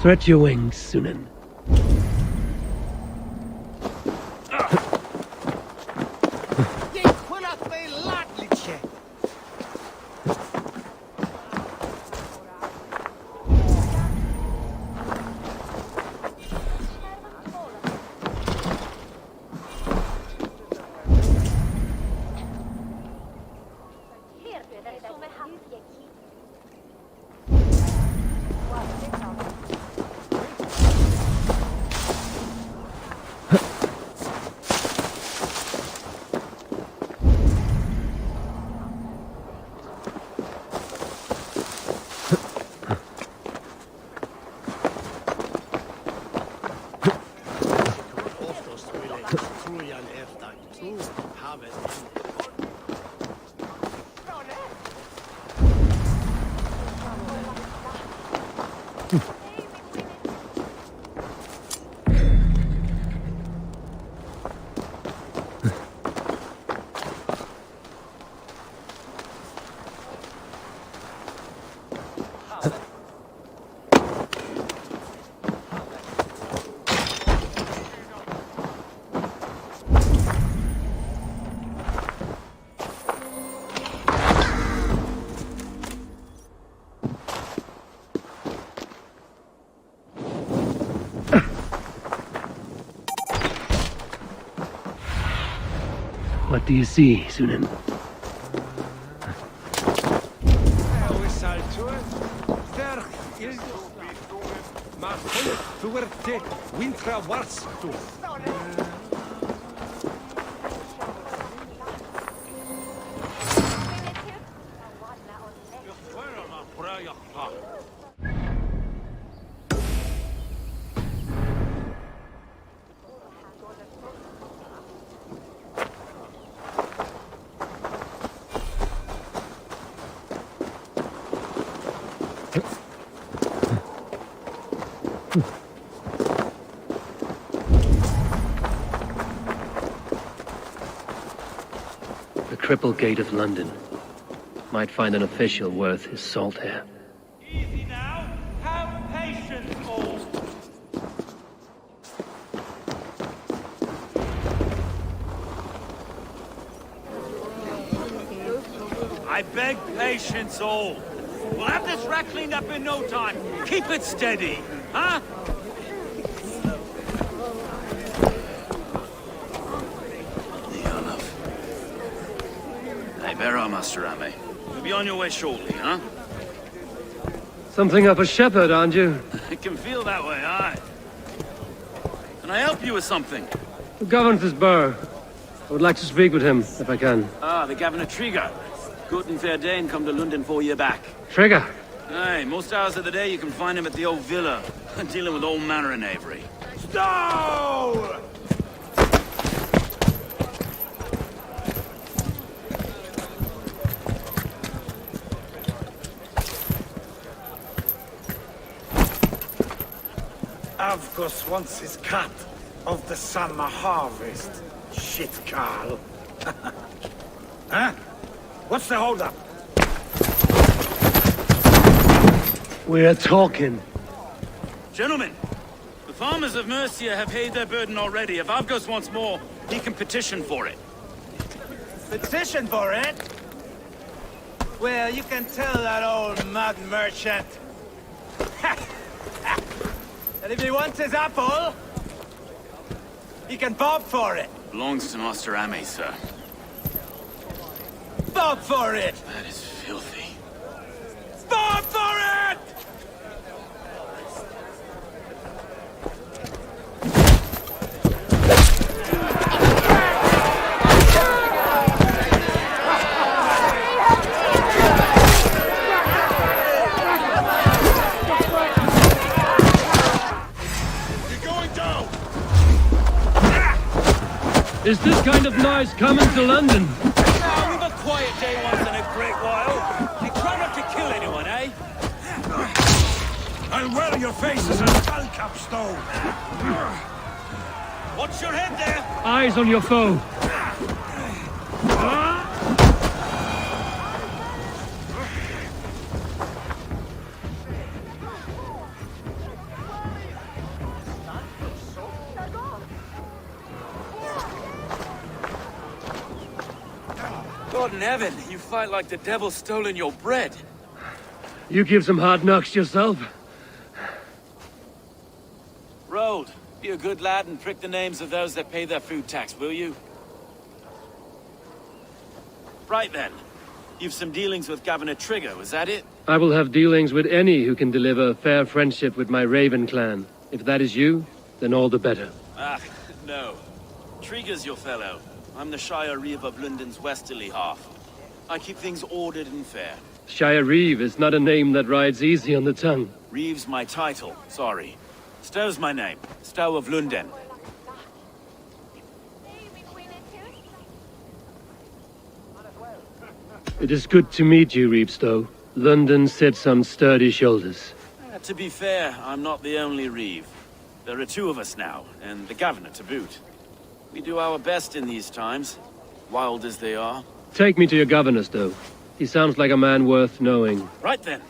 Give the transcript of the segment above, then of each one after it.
Stretch your wings, Sunan. What do you see, Sunan? The Cripple Gate of London. Might find an official worth his salt here. Easy now. Have patience, all. I beg patience, all. We'll have this wreck cleaned up in no time. Keep it steady, huh? Hey, bear on, Master Ame. You'll be on your way shortly, huh? Something of a shepherd, aren't you? It can feel that way, aye. Can I help you with something? Who governs this burgh? I would like to speak with him, if I can. Ah, the Governor Tryggr. Good and fair Dane come to London 4 year back. Trigger! Aye, most hours of the day you can find him at the old villa, dealing with all manner of knavery. Stow! Avgus wants his cut of the summer harvest. Shit, Carl. Huh? What's the holdup? We're talking. Gentlemen, the farmers of Mercia have paid their burden already. If Avgos wants more, he can petition for it. Petition for it? Well, you can tell that old mud merchant. And if he wants his apple, he can bob for it. Belongs to Master Ame, sir. Bob for it! That is filthy. Bob for it! Is this kind of noise coming to London? Now, we've a quiet day once in a great while. You try not to kill anyone, eh? I'll wear your face as a skull capstone. Watch your head there! Eyes on your foe. God in heaven, you fight like the devil's stolen your bread. You give some hard knocks yourself. Road, be a good lad and prick the names of those that pay their food tax, will you? Right then. You've some dealings with Governor Tryggr, was that it? I will have dealings with any who can deliver fair friendship with my Raven clan. If that is you, then all the better. Ah, no. Tryggr's your fellow. I'm the Shire Reeve of London's westerly half. I keep things ordered and fair. Shire Reeve is not a name that rides easy on the tongue. Reeve's my title, sorry. Stow's my name. Stow of London. It is good to meet you, Reevestow. London sits on sturdy shoulders. To be fair, I'm not the only Reeve. There are two of us now, and the Governor to boot. We do our best in these times, wild as they are. Take me to your governor, Stow. He sounds like a man worth knowing. Right then.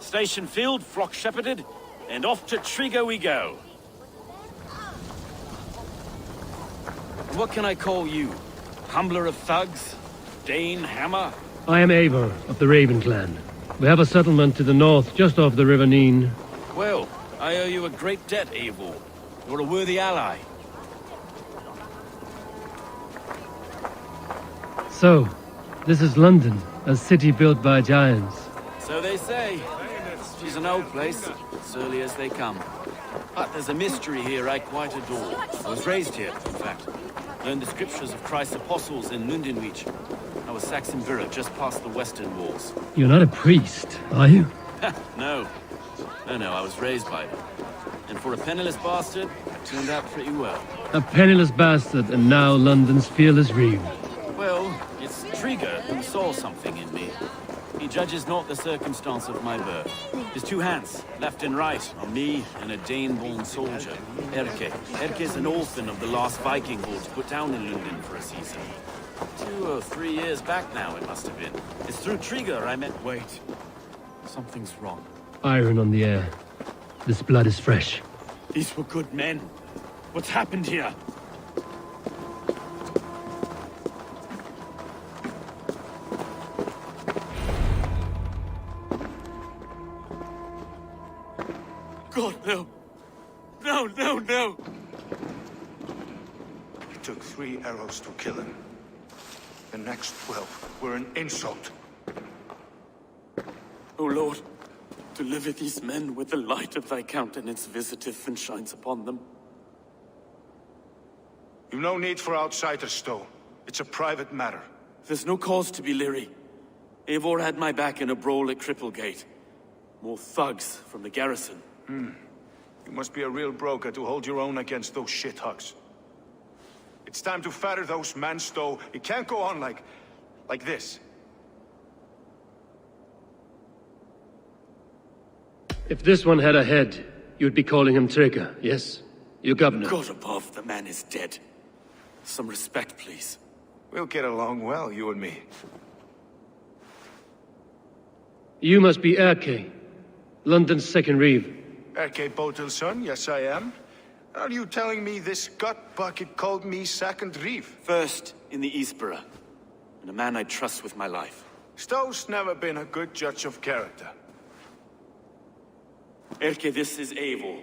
Station filled, flock shepherded, and off to Tryggr we go. What can I call you? Humbler of thugs? Dane Hammer? I am Eivor of the Raven clan. We have a settlement to the north, just off the River Neen. Well, I owe you a great debt, Eivor. You're a worthy ally. So, this is London, a city built by giants. So they say. She's an old place, surly as they come. But there's a mystery here I quite adore. I was raised here, in fact. Learned the scriptures of Christ's apostles in Lundenreach. I was Saxon borough just past the western walls. You're not a priest, are you? No. No, I was raised by them. And for a penniless bastard, it turned out pretty well. A penniless bastard, and now London's fearless Reeve. Well, it's Tryggr who saw something in me. He judges not the circumstance of my birth. His two hands, left and right, are me and a Dane-born soldier, Erke. Erke's an orphan of the last Viking hordes put down in London for a season. 2 or 3 years back now, it must have been. It's through Tryggr I met... Wait. Something's wrong. Iron on the air. This blood is fresh. These were good men. What's happened here? God, no. No, no, no! It took 3 arrows to kill him. The next 12 were an insult. O Lord, deliver these men with the light of thy countenance visiteth and shines upon them. You've no need for outsiders, Stowe. It's a private matter. There's no cause to be leery. Eivor had my back in a brawl at Cripplegate. More thugs from the garrison. You must be a real broker to hold your own against those shithugs. It's time to fetter those men, Stowe. It can't go on like this. If this one had a head, you'd be calling him Tryggr, yes? Your governor. God above, the man is dead. Some respect, please. We'll get along well, you and me. You must be Erke, London's second reeve. Erke Botel's son, yes I am. Are you telling me this gut bucket called me second reeve? First in the Eastborough, and a man I trust with my life. Stowe's never been a good judge of character. Erke, this is Eivor.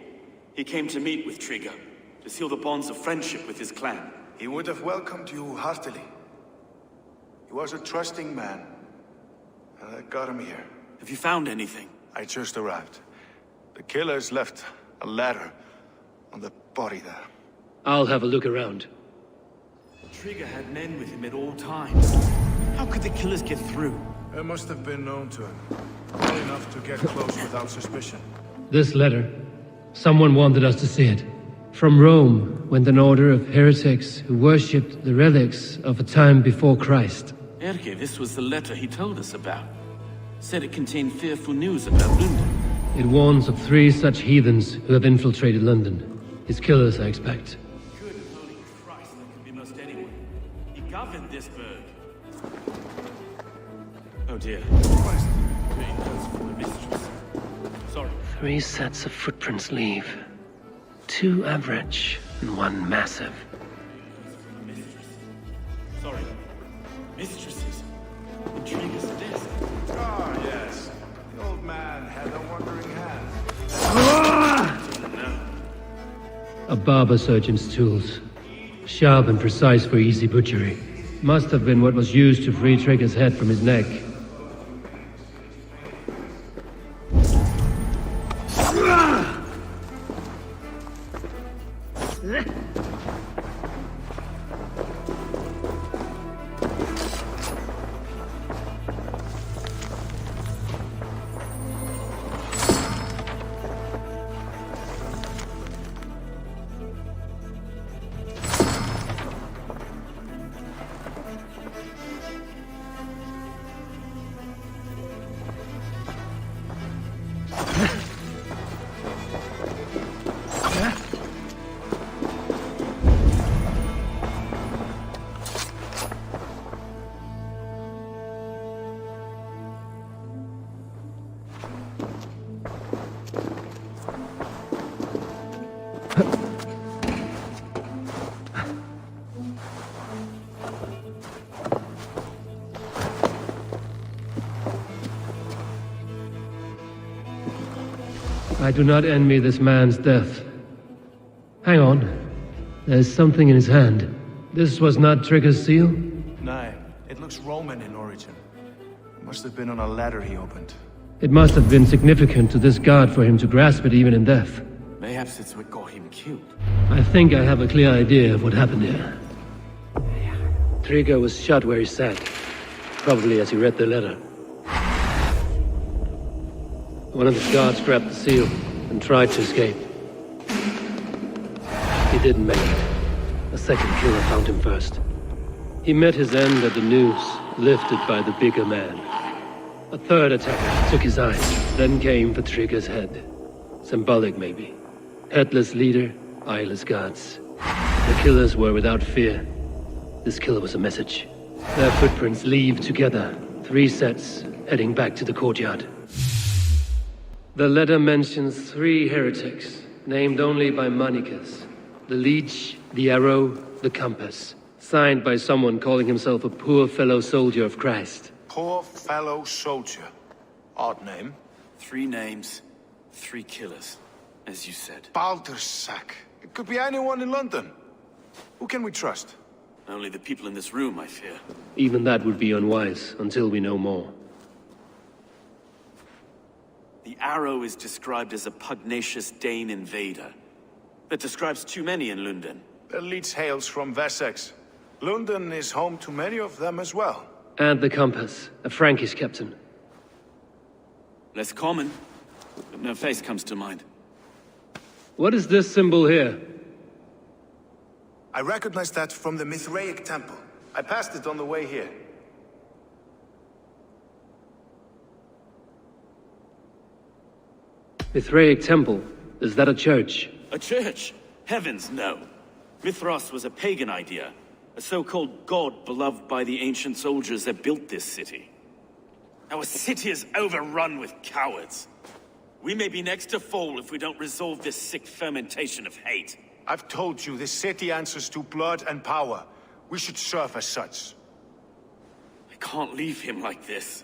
He came to meet with Tryggr, to seal the bonds of friendship with his clan. He would have welcomed you heartily. He was a trusting man, and I got him here. Have you found anything? I just arrived. The killers left a ladder on the body there. I'll have a look around. Tryggr had men with him at all times. How could the killers get through? It must have been known to him. Well enough to get close without suspicion. This letter. Someone wanted us to see it. From Rome went an order of heretics who worshipped the relics of a time before Christ. Erke, this was the letter he told us about. Said it contained fearful news about London. It warns of 3 such heathens who have infiltrated London. His killers, I expect. Good holy Christ, that could be most anyone. He governed this burg. Oh dear. Green notes from the mistress. Sorry. 3 sets of footprints leave. 2 average and 1 massive. Sorry. Mistresses. In Tryggr's desk. Ah, yes. The old man had a wandering hand. A barber surgeon's tools. Sharp and precise for easy butchery. Must have been what was used to free Tryggr's head from his neck. I do not envy this man's death. Hang on. There's something in his hand. This was not Tryggr's seal? No, it looks Roman in origin. It must have been on a ladder he opened. It must have been significant to this god for him to grasp it even in death. Mayhaps it's what got him killed. I think I have a clear idea of what happened here. Tryggr was shot where he sat, probably as he read the letter. One of the guards grabbed the seal and tried to escape. He didn't make it. A second killer found him first. He met his end at the noose, lifted by the bigger man. A third attacker took his eyes, then came for Tryggr's head. Symbolic, maybe. Headless leader, eyeless guards. The killers were without fear. This killer was a message. Their footprints leave together. 3 sets, heading back to the courtyard. The letter mentions 3 heretics, named only by Manicus. The leech, the arrow, the compass. Signed by someone calling himself a poor fellow soldier of Christ. Poor fellow soldier. Odd name. 3 names, 3 killers, as you said. Baldersack. It could be anyone in London. Who can we trust? Only the people in this room, I fear. Even that would be unwise, until we know more. The arrow is described as a pugnacious Dane invader. That describes too many in London. The leech hails from Wessex. London is home to many of them as well. And the compass, a Frankish captain. Less common, but no face comes to mind. What is this symbol here? I recognize that from the Mithraic temple. I passed it on the way here. Mithraic temple? Is that a church? A church? Heavens, no. Mithras was a pagan idea. A so-called god beloved by the ancient soldiers that built this city. Our city is overrun with cowards. We may be next to fall if we don't resolve this sick fermentation of hate. I've told you, this city answers to blood and power. We should serve as such. I can't leave him like this.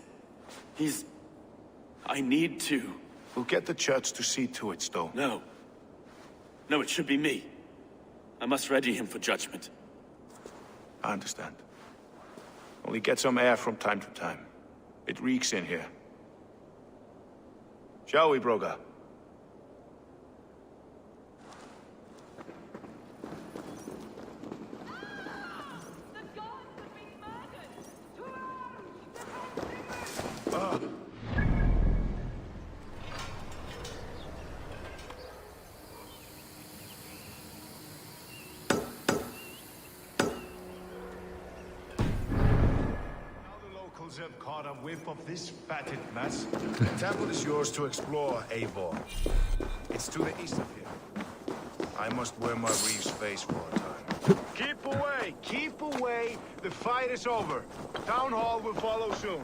I need to. We'll get the church to see to it, Stowe. No. No, it should be me. I must ready him for judgment. I understand. Only get some air from time to time. It reeks in here. Shall we, Broga? Have caught a whiff of this fatted mess. The temple is yours to explore, Eivor. It's to the east of here. I must wear my Reeve's face for a time. Keep away! Keep away! The fight is over. Town Hall will follow soon.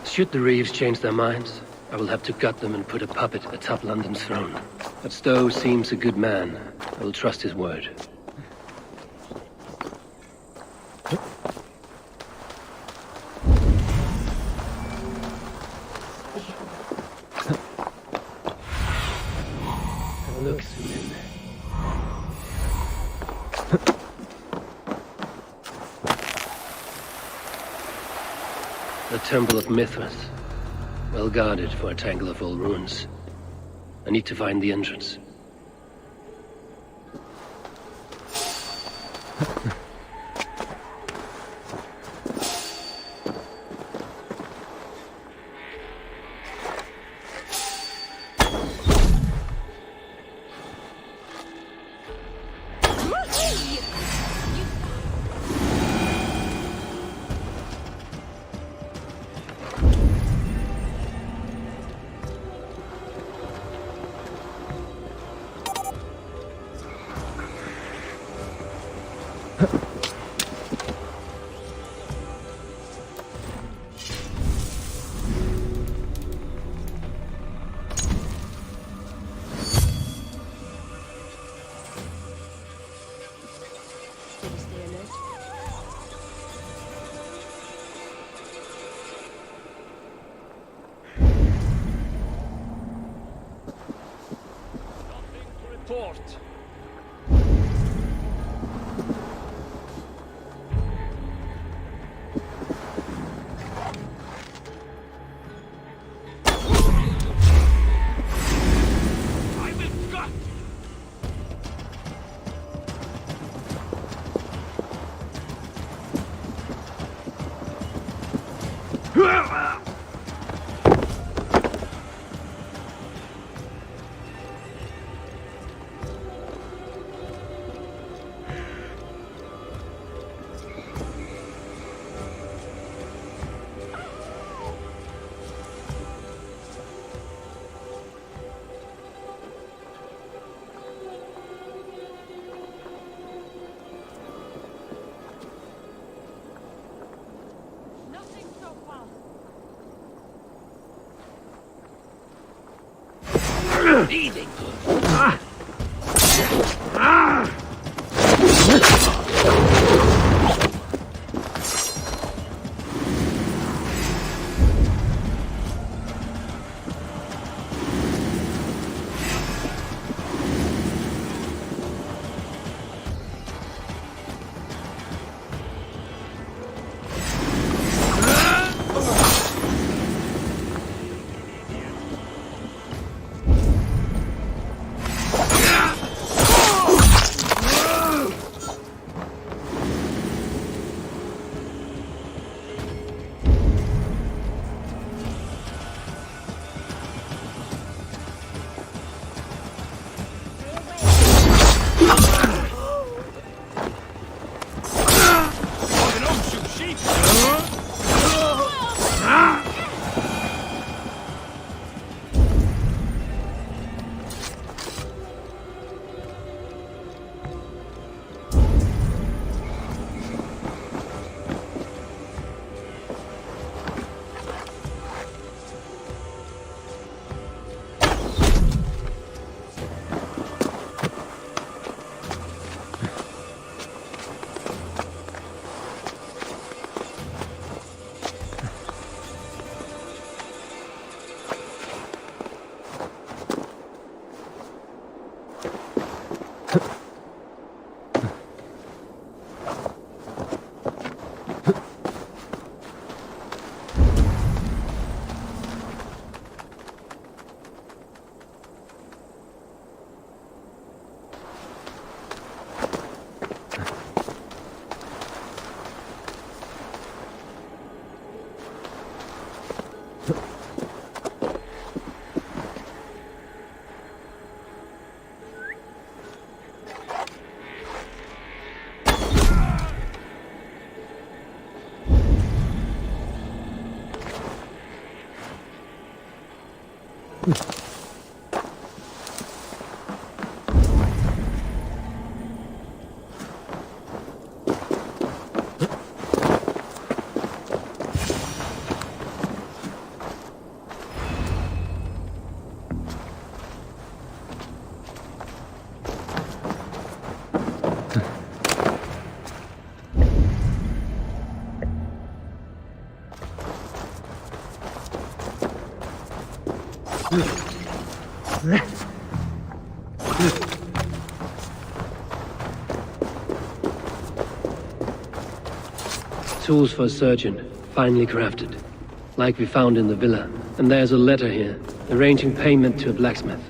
Should the Reeves change their minds, I will have to gut them and put a puppet atop London's throne. But Stowe seems a good man. I will trust his word. Look, Susan. The Temple of Mithras. Well guarded for a tangle of old ruins. I need to find the entrance. Port. Bleeding. Tools for a surgeon, finely crafted, like we found in the villa. And there's a letter here, arranging payment to a blacksmith.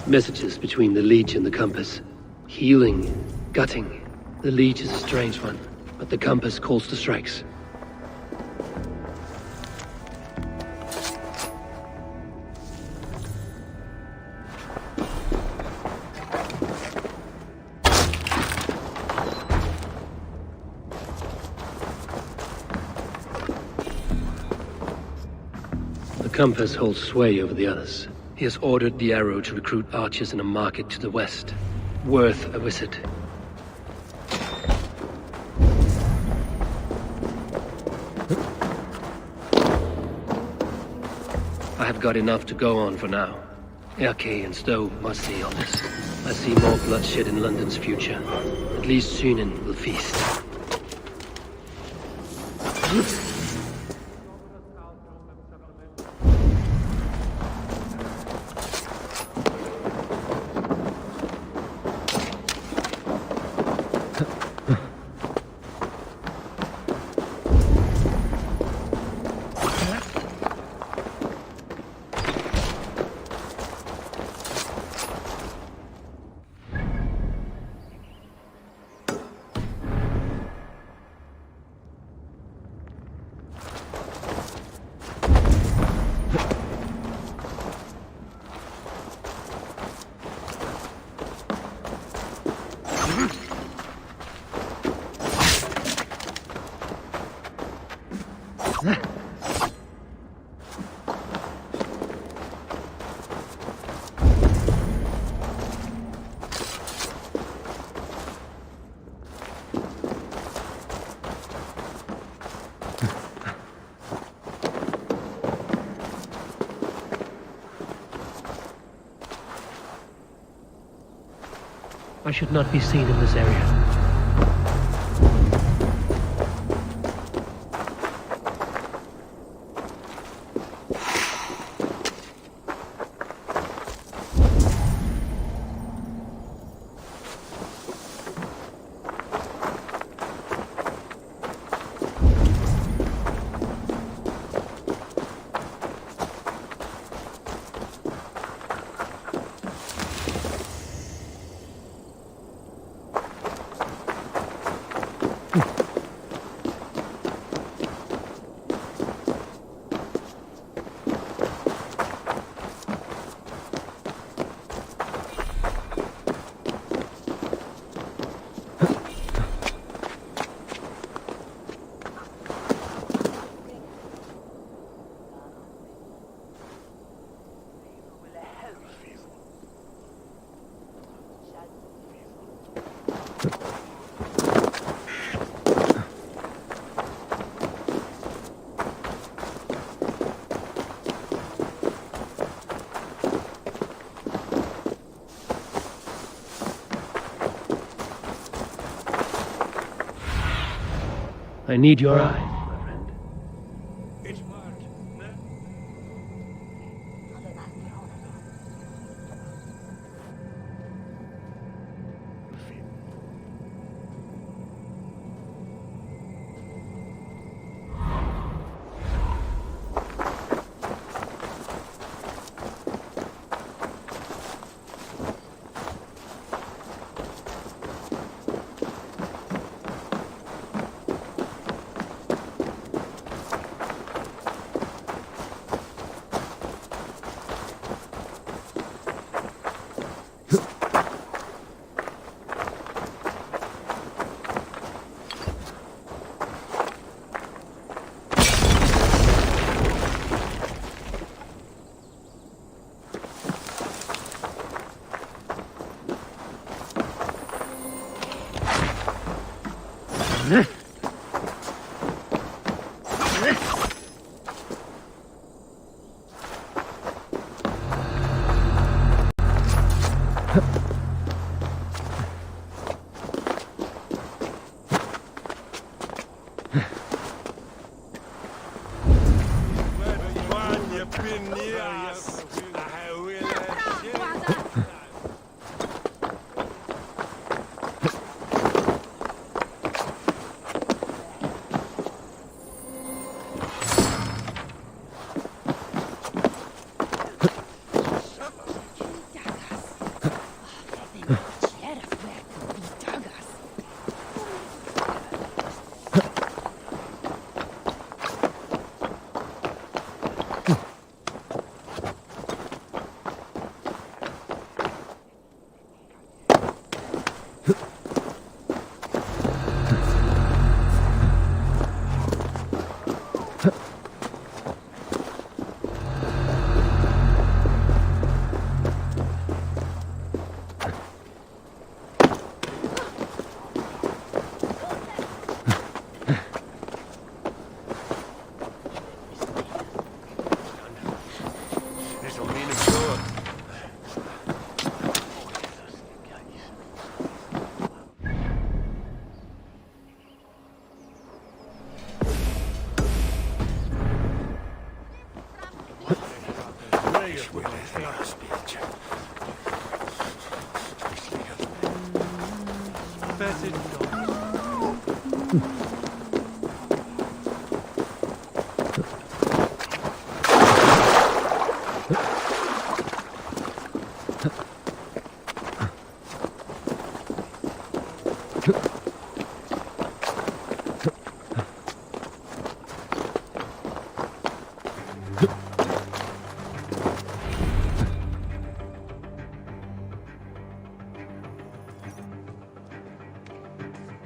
Messages between the leech and the compass. Healing, gutting. The leech is a strange one, but the compass calls to strikes. The compass holds sway over the others. He has ordered the arrow to recruit archers in a market to the west. Worth a visit. I have got enough to go on for now. Erke and Stowe must see all this. I see more bloodshed in London's future. At least Sunan will feast. I should not be seen in this area. I need your eyes, my friend.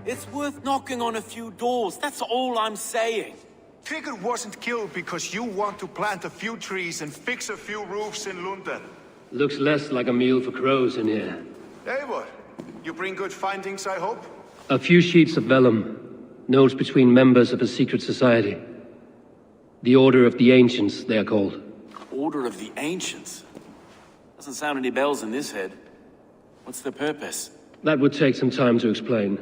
It's worth knocking on a few doors, that's all I'm saying. Tryggr wasn't killed because you want to plant a few trees and fix a few roofs in London. Looks less like a meal for crows in here. Eivor, you bring good findings, I hope? A few sheets of vellum. Notes between members of a secret society. The Order of the Ancients, they are called. Order of the Ancients? Doesn't sound any bells in this head. What's the purpose? That would take some time to explain.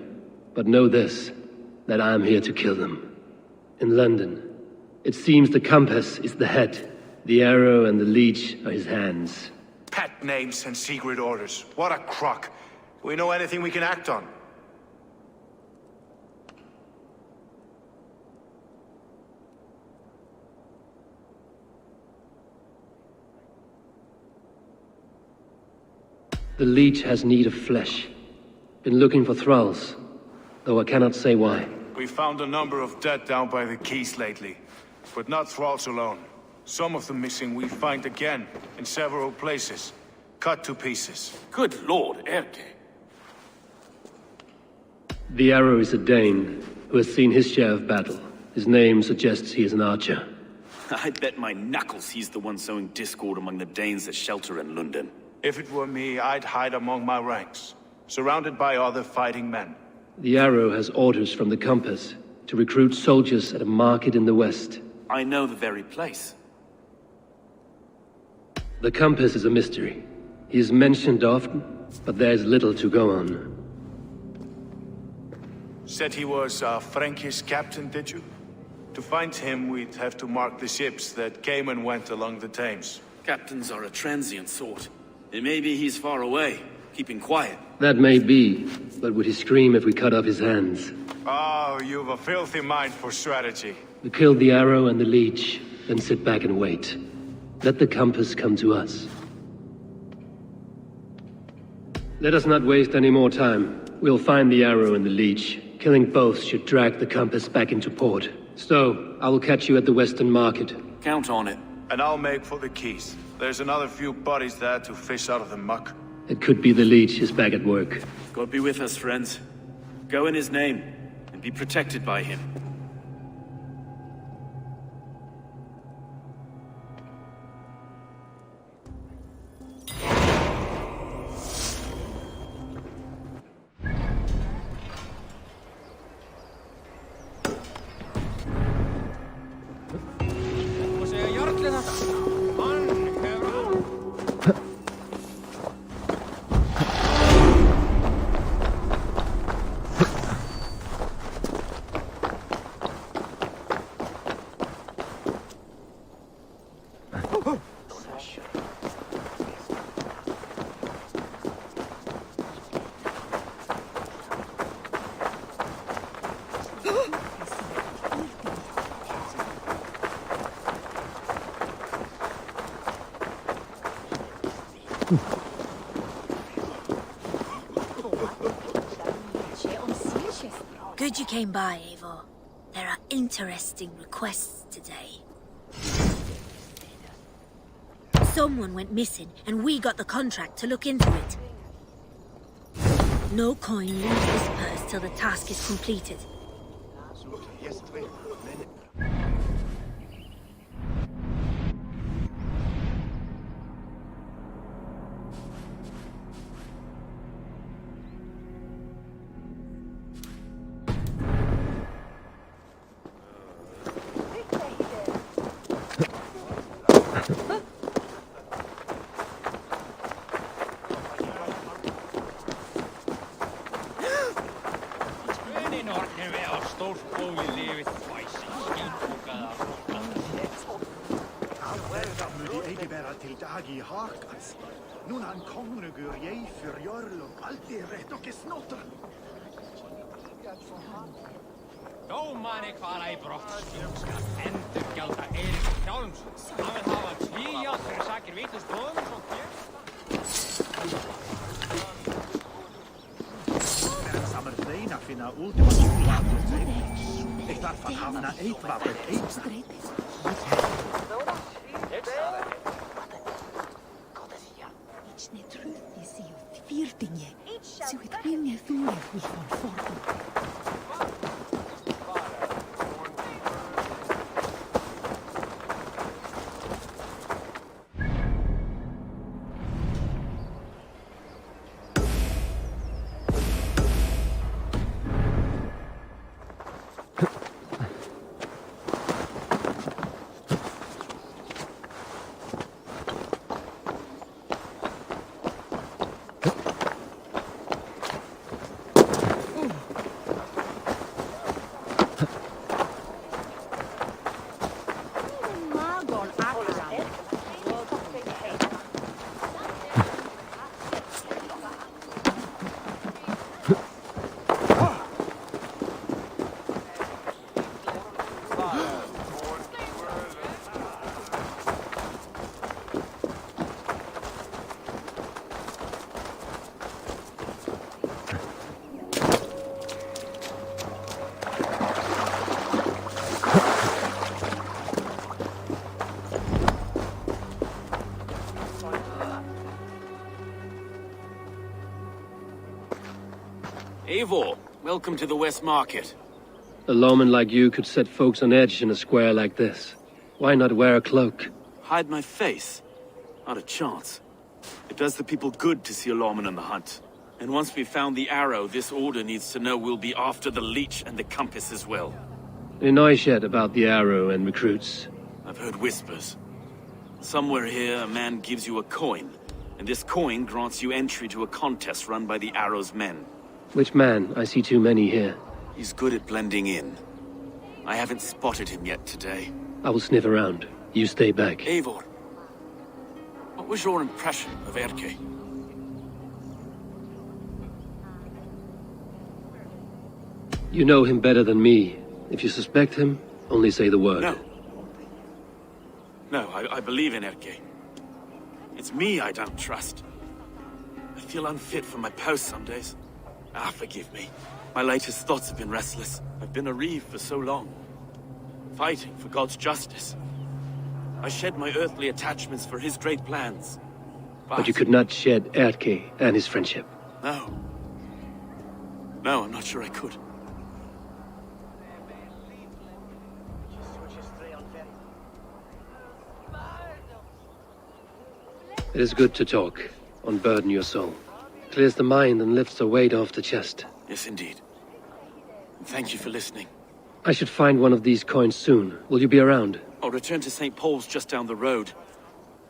But know this, that I am here to kill them. In London, it seems the compass is the head. The arrow and the leech are his hands. Pet names and secret orders. What a crock. Do we know anything we can act on? The leech has need of flesh. Been looking for thralls, though I cannot say why. We found a number of dead down by the quays lately. But not thralls alone. Some of the missing we find again, in several places. Cut to pieces. Good lord, Erke. The arrow is a Dane, who has seen his share of battle. His name suggests he is an archer. I bet my knuckles he's the one sowing discord among the Danes that shelter in London. If it were me, I'd hide among my ranks, surrounded by other fighting men. The arrow has orders from the compass to recruit soldiers at a market in the west. I know the very place. The compass is a mystery. He is mentioned often, but there's little to go on. Said he was a Frankish captain, did you? To find him, we'd have to mark the ships that came and went along the Thames. Captains are a transient sort. It may be he's far away, keeping quiet. That may be, but would he scream if we cut off his hands? Oh, you've a filthy mind for strategy. We kill the arrow and the leech, then sit back and wait. Let the compass come to us. Let us not waste any more time. We'll find the arrow and the leech. Killing both should drag the compass back into port. So, I will catch you at the Western Market. Count on it. And I'll make for the quays. There's another few bodies there to fish out of the muck. It could be the leech is back at work. God be with us, friends. Go in his name, and be protected by him. Good you came by, Eivor. There are interesting requests today. Someone went missing, and we got the contract to look into it. No coin leaves this purse till the task is completed. Dómari hvala í brottsvíum skal endurgjalda Eirík Hjálmsson. Hann vil hafa tvíjátt fyrir sakir vitlaus blóðum og Er samar þeina finna última júlatur þeim. Eitt þarf að hafna eitt vapur einna. Ične trudni si od tvirtinje, si od pilnje þúre hús von fortum. Eivor, welcome to the West Market. A lawman like you could set folks on edge in a square like this. Why not wear a cloak? Hide my face? Not a chance. It does the people good to see a lawman on the hunt. And once we've found the arrow, this order needs to know we'll be after the leech and the compass as well. Any noise yet about the arrow and recruits? I've heard whispers. Somewhere here, a man gives you a coin, and this coin grants you entry to a contest run by the arrow's men. Which man? I see too many here. He's good at blending in. I haven't spotted him yet today. I will sniff around. You stay back. Eivor, what was your impression of Erke? You know him better than me. If you suspect him, only say the word. No, I believe in Erke. It's me I don't trust. I feel unfit for my post some days. Forgive me. My latest thoughts have been restless. I've been a reeve for so long. Fighting for God's justice. I shed my earthly attachments for his great plans. But you could not shed Erke and his friendship. No. No, I'm not sure I could. It is good to talk. Unburden your soul. Clears the mind and lifts a weight off the chest. Yes, indeed. And thank you for listening. I should find one of these coins soon. Will you be around? I'll return to St. Paul's just down the road.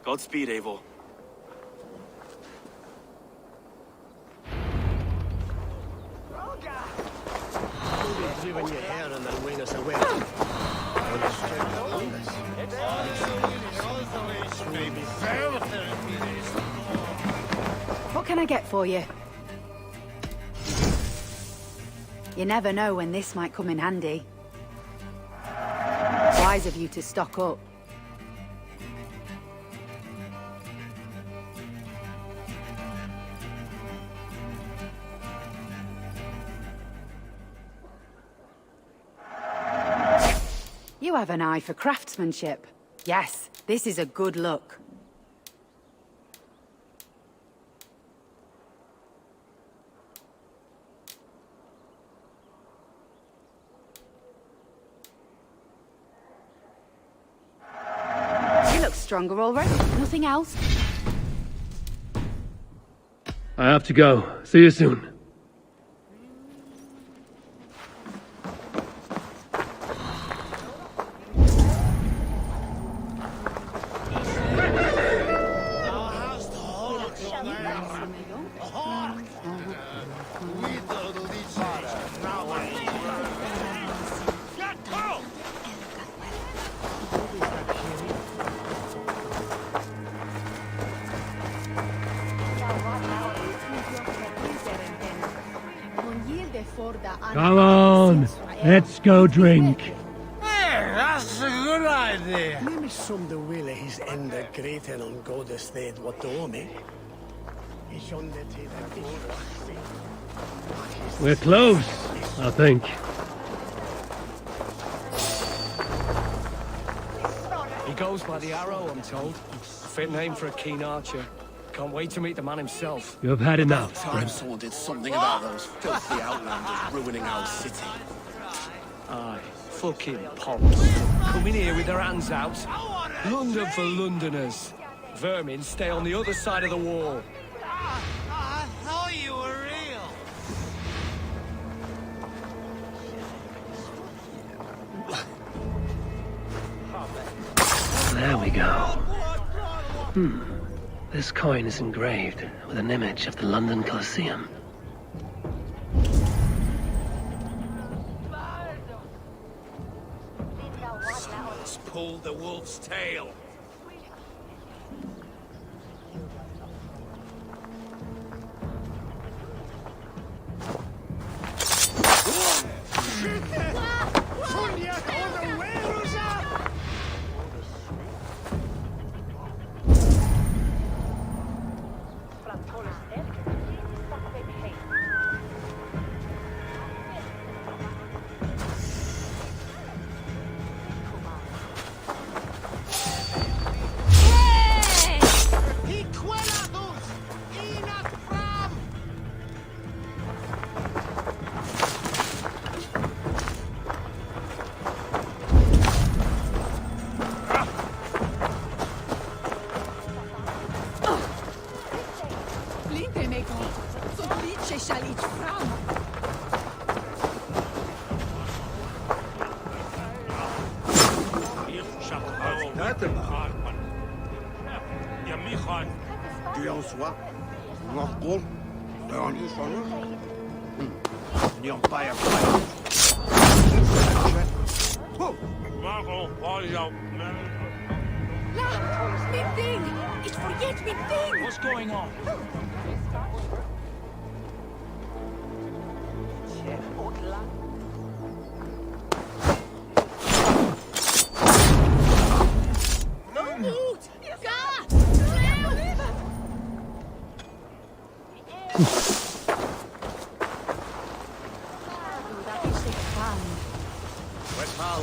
Godspeed, Eivor. What can I get for you? You never know when this might come in handy. Wise of you to stock up. You have an eye for craftsmanship. Yes, this is a good look. You look stronger already. Nothing else? I have to go. See you soon. Come on, let's go drink. Hey, that's a good idea. Maybe some the will his enda greater on godes sted what do me. We're close, I think. He goes by the arrow, I'm told. Fit name for a keen archer. Can't wait to meet the man himself. You have had enough. Time someone did something about those filthy outlanders ruining our city. Aye, fucking pomps. Coming here with their hands out. London for Londoners. Vermin stay on the other side of the wall. I thought you were real. There we go. This coin is engraved with an image of the London Colosseum. Someone's pulled the wolf's tail. mig gott, så leech shall eat fram. Du en sois. Norgol. On you son. Ni on pas à Min thing! Ich forget min thing! What's going on? Where's Hal?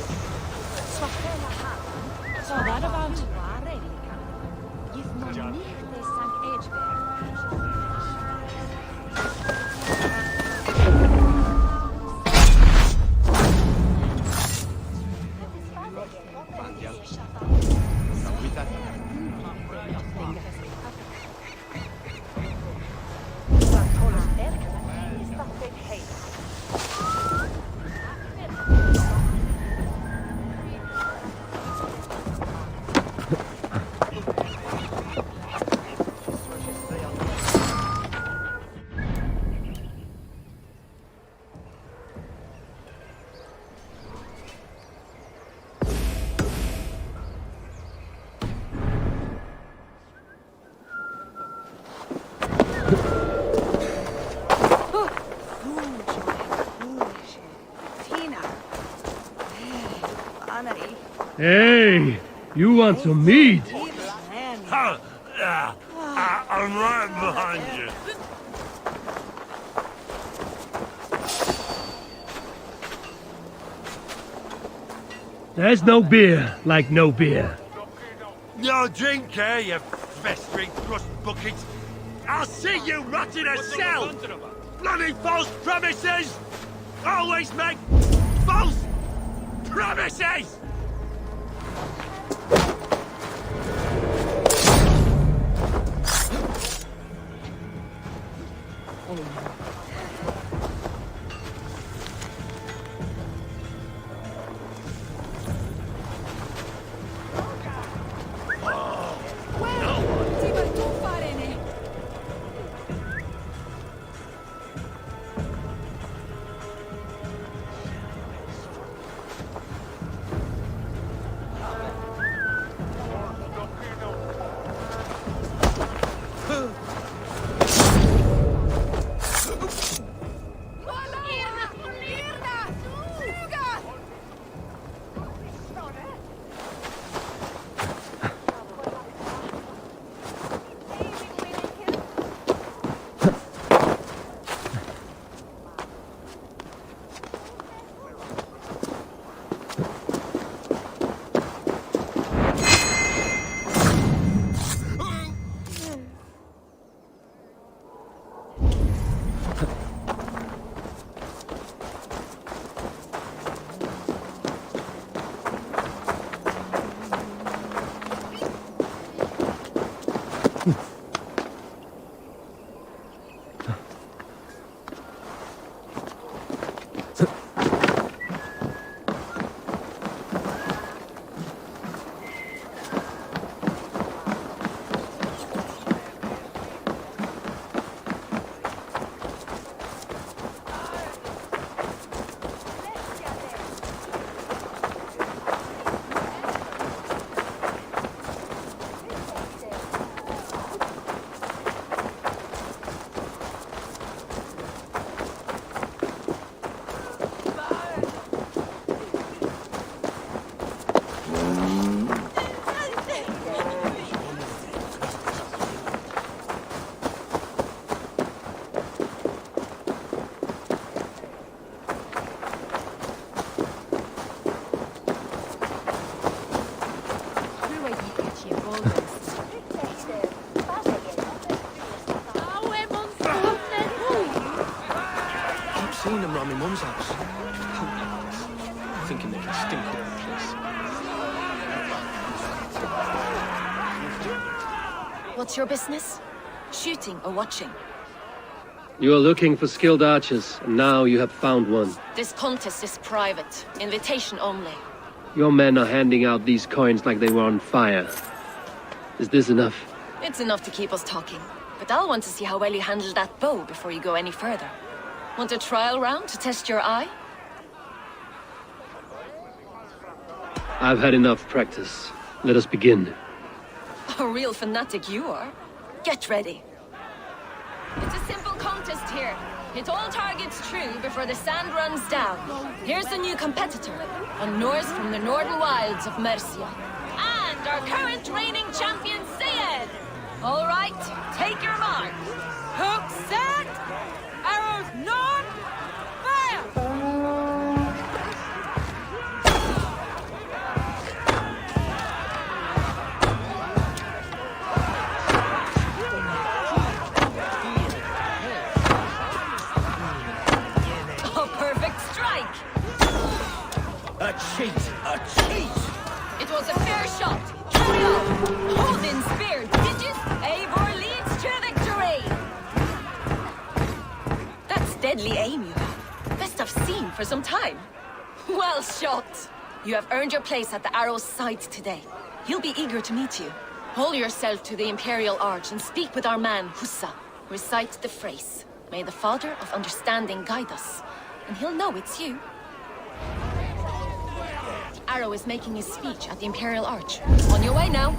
What's all that about? Hey, you want some meat? I'm right behind you. There's no beer like no beer. No drink, eh, you festering thrust bucket? I'll see you rot in a cell! Bloody false promises! Always make false promises! Seen them round my mum's house. Thinking they can stink up the place. What's your business? Shooting or watching? You are looking for skilled archers, and now you have found one. This contest is private. Invitation only. Your men are handing out these coins like they were on fire. Is this enough? It's enough to keep us talking. But I'll want to see how well you handle that bow before you go any further. Want a trial round to test your eye? I've had enough practice. Let us begin. A real fanatic you are. Get ready. It's a simple contest here. Hit all targets true before the sand runs down. Here's the new competitor, a Norse from the northern wilds of Mercia. And our current reigning champion, Sayed! All right, take your mark. Hook set! Arrows north! Fire! A cheat! A cheat! It was a fair shot. Carry on. Hold in spear, digits. Eivor leads to victory. That's deadly aim you have. Best I've seen for some time. Well shot. You have earned your place at the arrow's side today. He'll be eager to meet you. Hold yourself to the Imperial Arch and speak with our man, Hussa. Recite the phrase. May the Father of Understanding guide us. And he'll know it's you. Arrow is making his speech at the Imperial Arch. On your way now.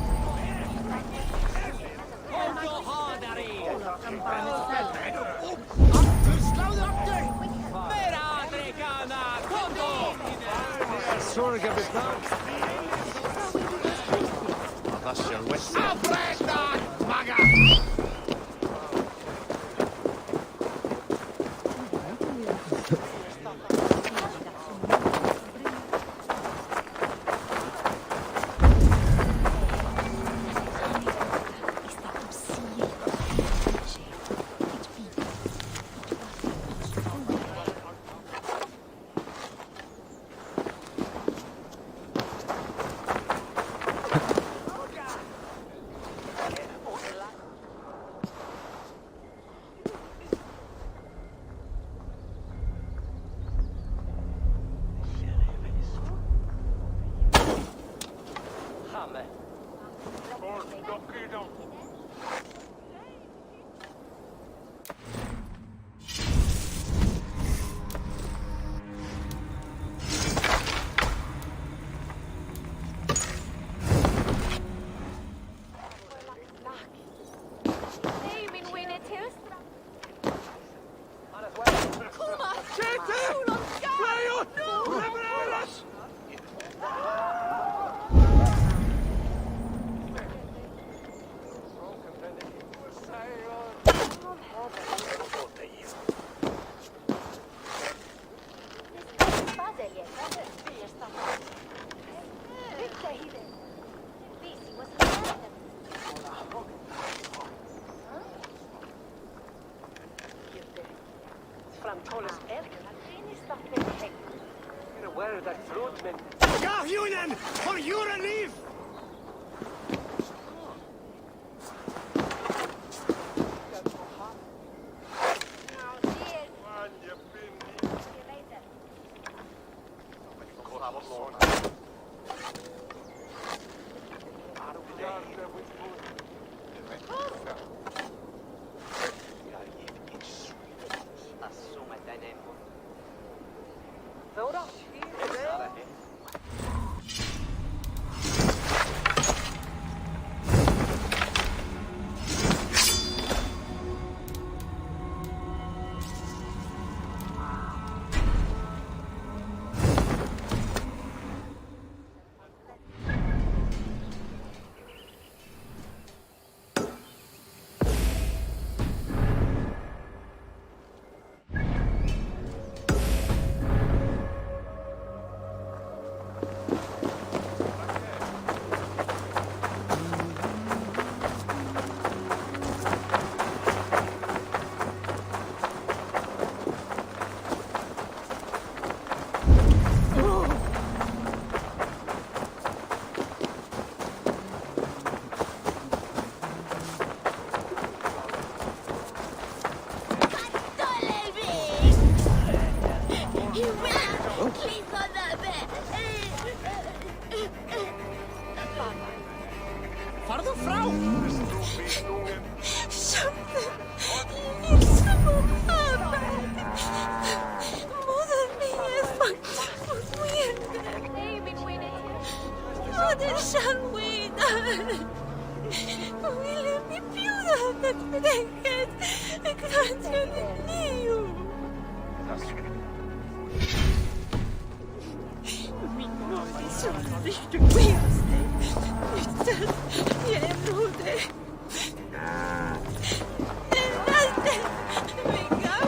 Unionen for your relief!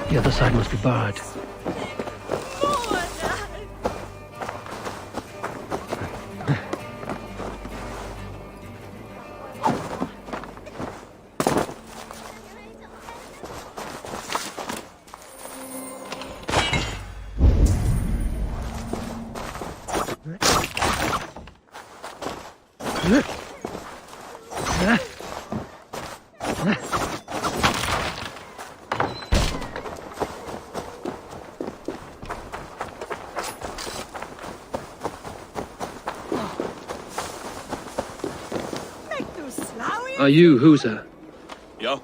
The other side must be barred. Are you Husa? Yeah,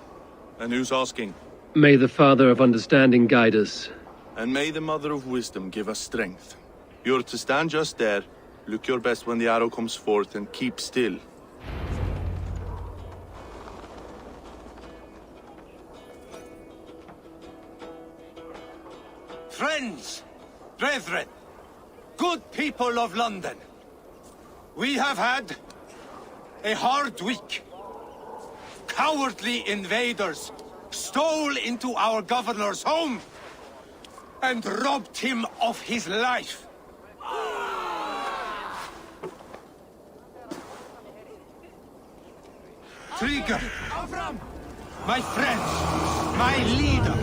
and who's asking? May the Father of Understanding guide us. And may the Mother of Wisdom give us strength. You're to stand just there, look your best when the arrow comes forth, and keep still. Friends, brethren, good people of London, we have had a hard week. Cowardly invaders stole into our governor's home and robbed him of his life. Tryggr, my friend, my leader,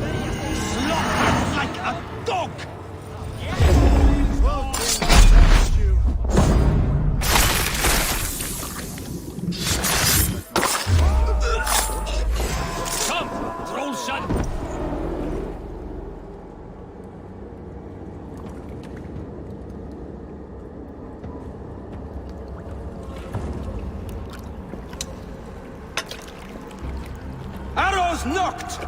slaughtered like a dog! Come, troll son! Arrows knocked!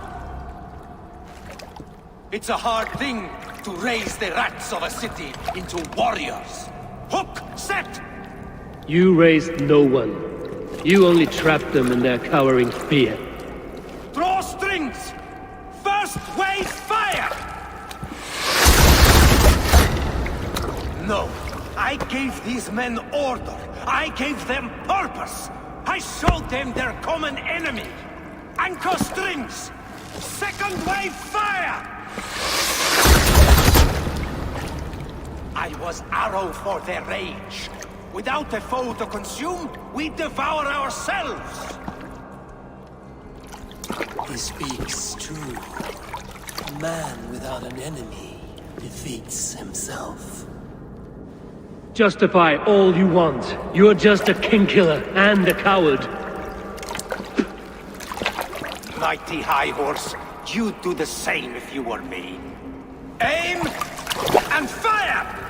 It's a hard thing to raise the rats of a city into warriors. Hook, set! You raised no one. You only trapped them in their cowering fear. Draw strings! First wave fire! No, I gave these men order. I gave them purpose. I showed them their common enemy. Anchor strings! Second wave fire! I was arrow for their rage. Without a foe to consume, we devour ourselves! He speaks true. A man without an enemy defeats himself. Justify all you want. You're just a king-killer and a coward. Mighty High Horse, you'd do the same if you were me. Aim and fire!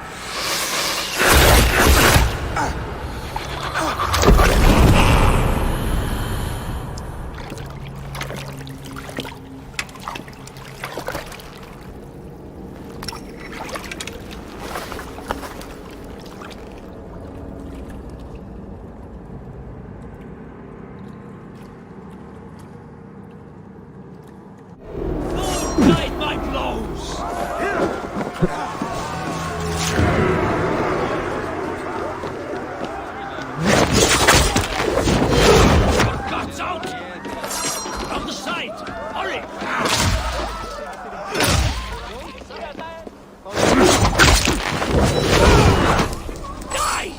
Guide my blows! Guts out! From the side! Hurry! Die!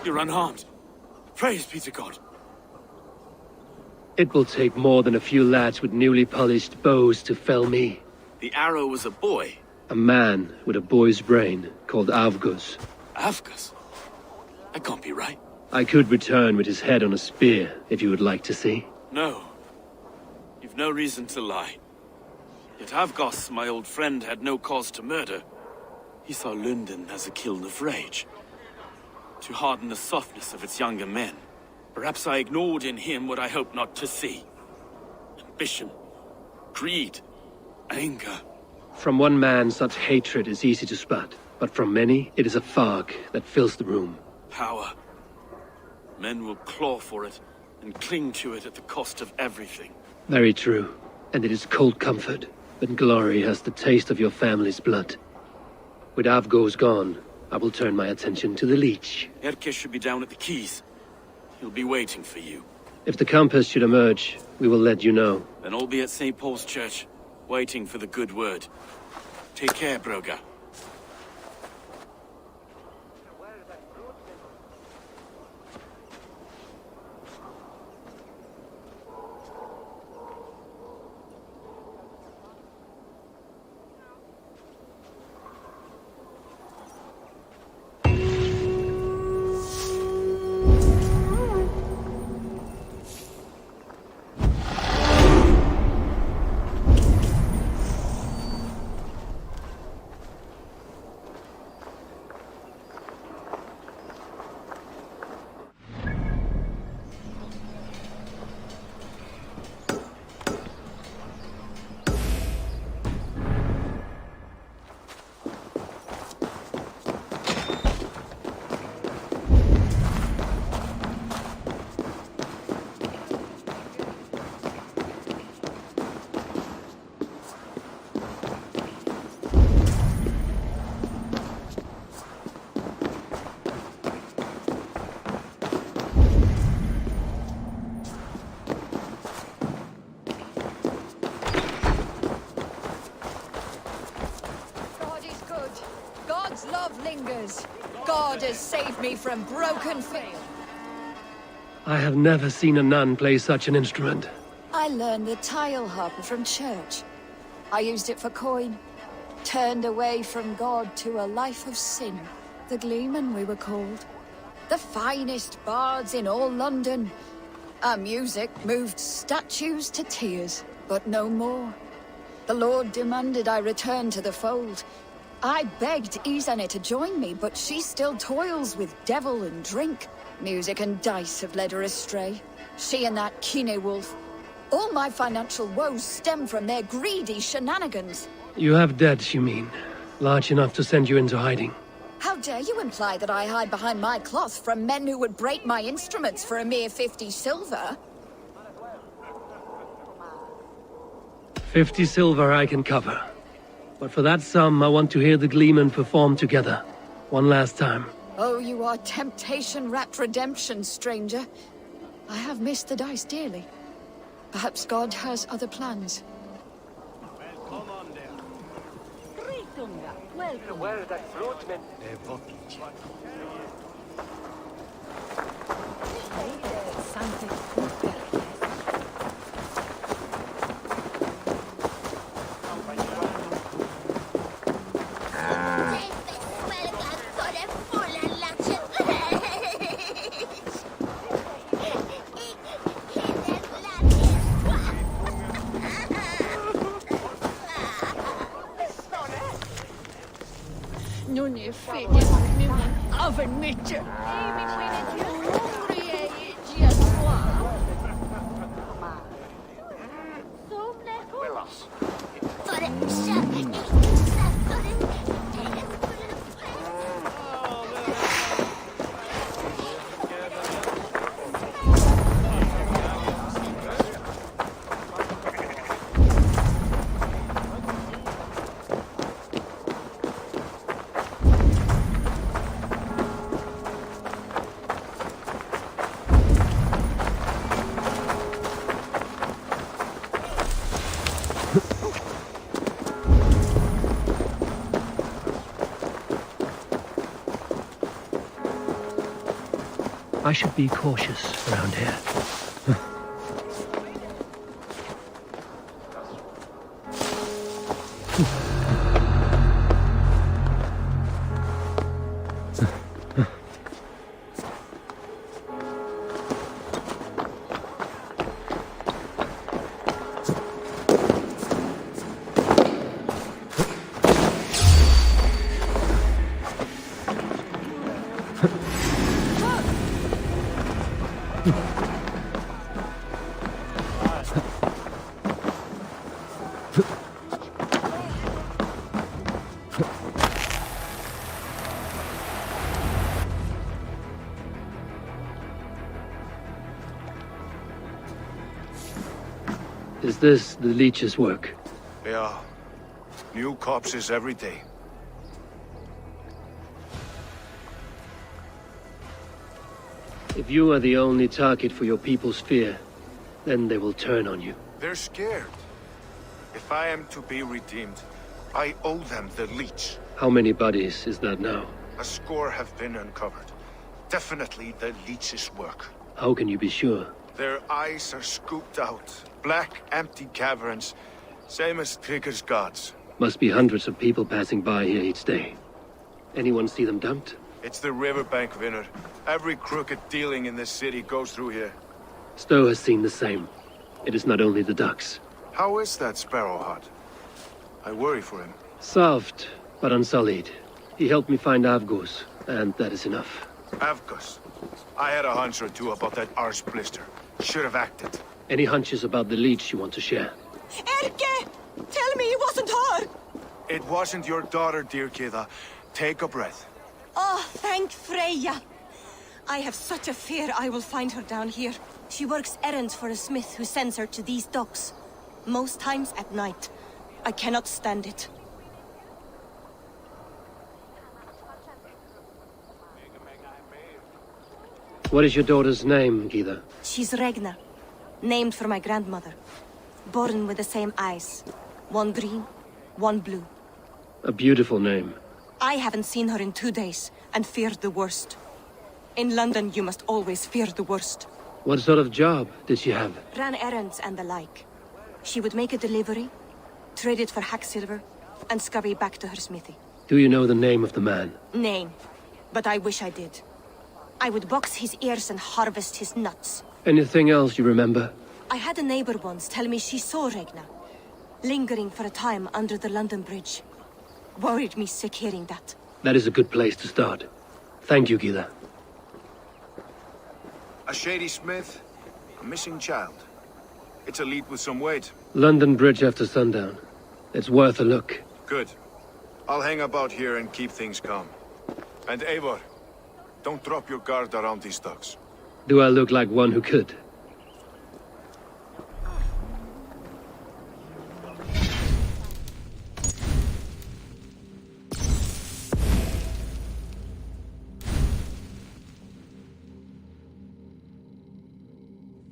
You're unharmed. Praise be to God. It will take more than a few lads with newly polished bows to fell me. The arrow was a boy. A man with a boy's brain called Avgus. Avgus? That can't be right. I could return with his head on a spear, if you would like to see. No. You've no reason to lie. Yet Avgus, my old friend, had no cause to murder. He saw London as a kiln of rage, to harden the softness of its younger men. Perhaps I ignored in him what I hoped not to see. Ambition, greed, anger. From one man, such hatred is easy to spot, but from many, it is a fog that fills the room. Power. Men will claw for it and cling to it at the cost of everything. Very true. And it is cold comfort when glory has the taste of your family's blood. With Avgos gone, I will turn my attention to the leech. Erke should be down at the quays. He'll be waiting for you. If the compass should emerge, we will let you know. Then I'll be at St. Paul's Church, waiting for the good word. Take care, Broga. God has saved me from broken feet. I have never seen a nun play such an instrument. I learned the tile harper from church. I used it for coin. Turned away from God to a life of sin. The Gleeman, we were called. The finest bards in all London. Our music moved statues to tears, but no more. The Lord demanded I return to the fold. I begged Izane to join me, but she still toils with devil and drink. Music and dice have led her astray. She and that Kine wolf. All my financial woes stem from their greedy shenanigans. You have debts, you mean? Large enough to send you into hiding? How dare you imply that I hide behind my cloth from men who would break my instruments for a mere 50 silver? 50 silver I can cover. But for that sum, I want to hear the Gleeman perform together. One last time. Oh, you are temptation-wrapped redemption, stranger. I have missed the dice dearly. Perhaps God has other plans. Where is that fruitman? Non è fede, mi oven mitje. Mi viene più hungry e già qua. I should be cautious around here. Is this the leech's work? Yeah. New corpses every day. If you are the only target for your people's fear, then they will turn on you. They're scared. If I am to be redeemed, I owe them the leech. How many bodies is that now? A score have been uncovered. Definitely the leech's work. How can you be sure? Their eyes are scooped out. Black, empty caverns. Same as Tryggr's gods. Must be hundreds of people passing by here each day. Anyone see them dumped? It's the riverbank, Vinner. Every crooked dealing in this city goes through here. Stowe has seen the same. It is not only the ducks. How is that Sparrow Hut? I worry for him. Soft, but unsullied. He helped me find Avgos, and that is enough. Avgos. I had a hunch or two about that arse blister. Should have acted. Any hunches about the leech you want to share? Erke! Tell me it wasn't her! It wasn't your daughter, dear Kida. Take a breath. Oh, thank Freya. I have such a fear I will find her down here. She works errands for a smith who sends her to these docks. Most times at night. I cannot stand it. What is your daughter's name, Gida? She's Regna. Named for my grandmother. Born with the same eyes. One green, one blue. A beautiful name. I haven't seen her in 2 days, and feared the worst. In London, you must always fear the worst. What sort of job did she have? Ran errands and the like. She would make a delivery, trade it for hack silver, and scurry back to her smithy. Do you know the name of the man? Name. But I wish I did. I would box his ears and harvest his nuts. Anything else you remember? I had a neighbor once tell me she saw Regna, lingering for a time under the London Bridge. Worried me sick hearing that. That is a good place to start. Thank you, Gila. A shady smith, a missing child. It's a lead with some weight. London Bridge after sundown. It's worth a look. Good. I'll hang about here and keep things calm. And Eivor, don't drop your guard around these ducks. Do I look like one who could?